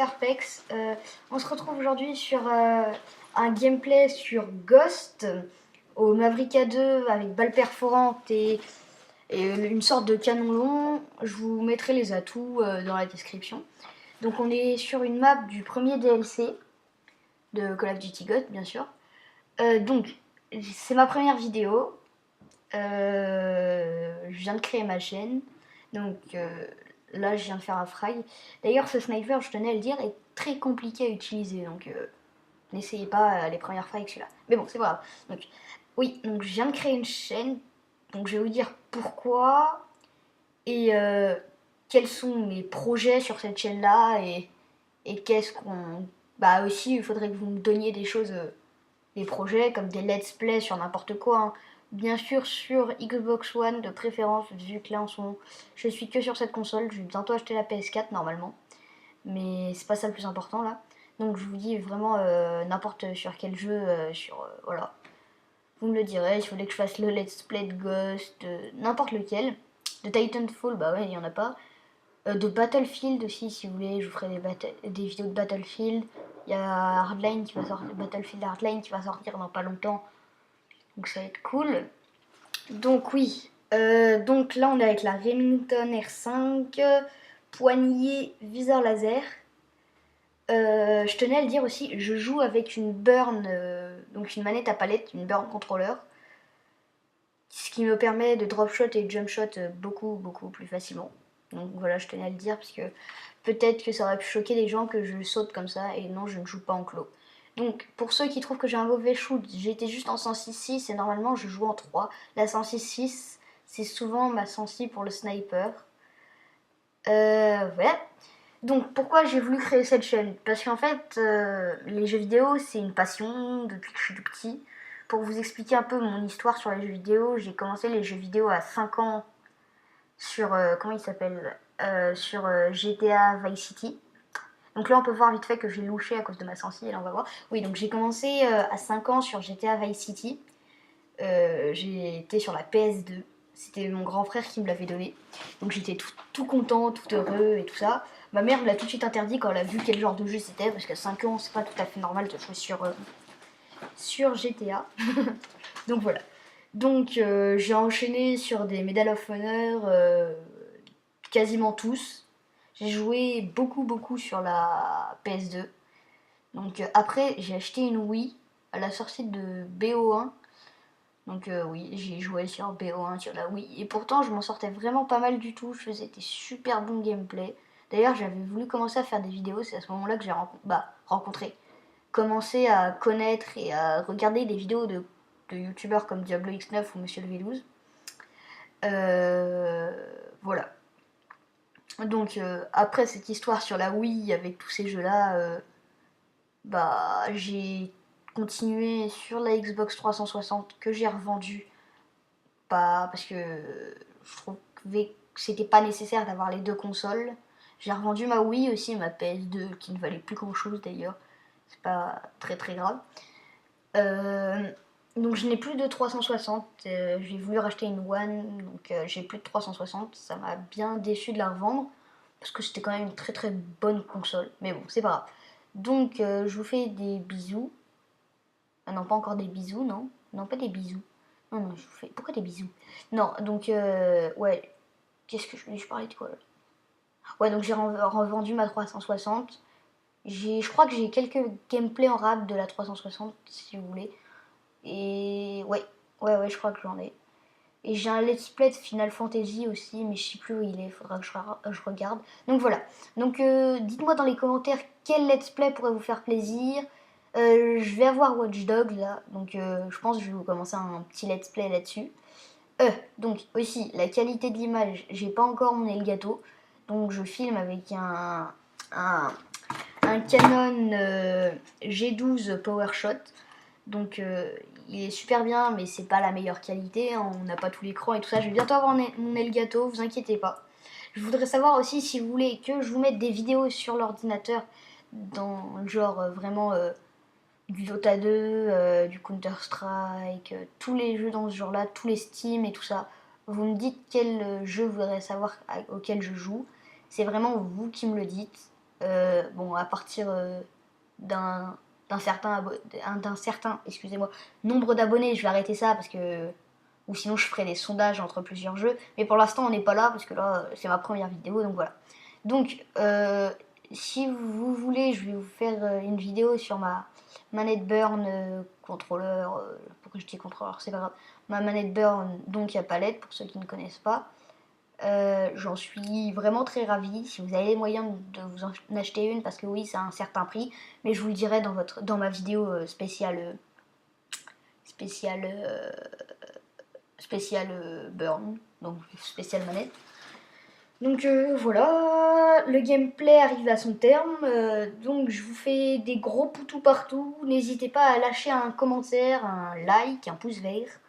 Carpex, on se retrouve aujourd'hui sur un gameplay sur Ghost au Maverick A2 avec balle perforante et une sorte de canon long. Je vous mettrai les atouts dans la description. Donc on est sur une map du premier DLC de Call of Duty Ghost, bien sûr. Donc c'est ma première vidéo. Je viens de créer ma chaîne. Donc là, je viens de faire un frag. D'ailleurs, ce sniper, je tenais à le dire, est très compliqué à utiliser. Donc n'essayez pas les premières fois avec celui-là. Mais bon, c'est pas grave. Donc, oui, donc je viens de créer une chaîne. Donc je vais vous dire pourquoi et quels sont mes projets sur cette chaîne-là et qu'est-ce qu'on... Bah aussi, il faudrait que vous me donniez des choses, des projets comme des let's play sur n'importe quoi. Hein. Bien sûr sur Xbox One de préférence, vu que là en ce moment je suis que sur cette console. Je vais bientôt acheter la PS4 normalement. Mais c'est pas ça le plus important là. Donc je vous dis vraiment n'importe sur quel jeu, voilà. Vous me le direz, si vous voulez que je fasse le let's play de Ghost, n'importe lequel. De Titanfall, bah ouais, il y en a pas. De Battlefield aussi, si vous voulez, je vous ferai des vidéos de Battlefield. Il y a Hardline qui va sortir, Battlefield Hardline qui va sortir dans pas longtemps. Donc ça va être cool. Donc oui, donc là on est avec la Remington R5, poignée, viseur laser. Je tenais à le dire aussi, je joue avec une burn, donc une manette à palette, une burn controller, ce qui me permet de drop shot et jump shot beaucoup plus facilement. Donc voilà, je tenais à le dire parce que peut-être que ça aurait pu choquer les gens que je saute comme ça et non, je ne joue pas en clos. Donc pour ceux qui trouvent que j'ai un mauvais shoot, j'étais juste en 106.6 et normalement je joue en 3. La 106.6 c'est souvent ma sensi pour le sniper. Voilà. Donc pourquoi j'ai voulu créer cette chaîne? Parce qu'en fait, les jeux vidéo, c'est une passion depuis que je suis tout petit. Pour vous expliquer un peu mon histoire sur les jeux vidéo, j'ai commencé les jeux vidéo à 5 ans sur, comment il s'appelle sur GTA Vice City. Donc là, on peut voir vite fait que j'ai louché à cause de ma sensi, et là on va voir. Oui, donc j'ai commencé à 5 ans sur GTA Vice City. J'ai été sur la PS2. C'était mon grand frère qui me l'avait donné. Donc j'étais tout content, tout heureux et tout ça. Ma mère me l'a tout de suite interdit quand elle a vu quel genre de jeu c'était, parce qu'à 5 ans, c'est pas tout à fait normal de jouer sur GTA. Donc voilà. Donc j'ai enchaîné sur des Medal of Honor, quasiment tous. J'ai joué beaucoup sur la PS2. Donc après, j'ai acheté une Wii à la sortie de BO1. Donc oui, j'ai joué sur BO1, sur la Wii. Et pourtant, je m'en sortais vraiment pas mal du tout. Je faisais des super bons gameplays. D'ailleurs, j'avais voulu commencer à faire des vidéos. C'est à ce moment-là que j'ai rencontré. Commencé à connaître et à regarder des vidéos de youtubeurs comme Diablo X9 ou Monsieur le V12. Voilà. Donc après cette histoire sur la Wii avec tous ces jeux-là, j'ai continué sur la Xbox 360 que j'ai revendue. Pas parce que je trouvais que c'était pas nécessaire d'avoir les deux consoles. J'ai revendu ma Wii aussi, ma PS2 qui ne valait plus grand chose d'ailleurs. C'est pas très grave. Donc je n'ai plus de 360. J'ai voulu racheter une One, donc j'ai plus de 360. Ça m'a bien déçu de la revendre parce que c'était quand même une très bonne console. Mais bon, c'est pas grave. Donc je vous fais des bisous. Ah non, pas encore des bisous, non. Non, pas des bisous. Non, je vous fais... Pourquoi des bisous? Non, donc, ouais. Qu'est-ce que je parlais de quoi là? Ouais, donc j'ai revendu ma 360. Je crois que j'ai quelques gameplays en rap de la 360, si vous voulez. Et ouais, je crois que j'en ai. Et j'ai un let's play de Final Fantasy aussi, mais je sais plus où il est, faudra que je regarde. Donc voilà. Donc dites-moi dans les commentaires quel let's play pourrait vous faire plaisir. Je vais avoir Watch Dogs là, donc je pense que je vais vous commencer un petit let's play là-dessus. Donc aussi, la qualité de l'image, j'ai pas encore mon Elgato, donc je filme avec un, un Canon G12 PowerShot. Donc il est super bien, mais c'est pas la meilleure qualité, hein, on n'a pas tout l'écran et tout ça. Je vais bientôt avoir mon Elgato, vous inquiétez pas. Je voudrais savoir aussi si vous voulez que je vous mette des vidéos sur l'ordinateur dans le genre vraiment du Dota 2, du Counter-Strike, tous les jeux dans ce genre-là, tous les Steam et tout ça. Vous me dites quel jeu vous voudrez savoir auquel je joue. C'est vraiment vous qui me le dites. Bon, à partir d'un certain, excusez-moi, nombre d'abonnés, je vais arrêter ça parce que ou sinon je ferai des sondages entre plusieurs jeux. Mais pour l'instant, on n'est pas là parce que là, c'est ma première vidéo, donc voilà. Donc, si vous voulez, je vais vous faire une vidéo sur ma manette Burn contrôleur. Pourquoi je dis contrôleur, c'est pas grave. Ma manette Burn, donc à palette, pour ceux qui ne connaissent pas. J'en suis vraiment très ravie. Si vous avez les moyens de vous en acheter une, parce que oui, c'est un certain prix, mais je vous le dirai dans ma vidéo spéciale Burn, donc spéciale manette. Donc voilà, le gameplay arrive à son terme, donc je vous fais des gros poutous partout. N'hésitez pas à lâcher un commentaire, un like, un pouce vert.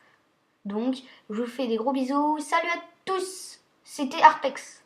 Donc je vous fais des gros bisous. Salut à tous, c'était Arpex.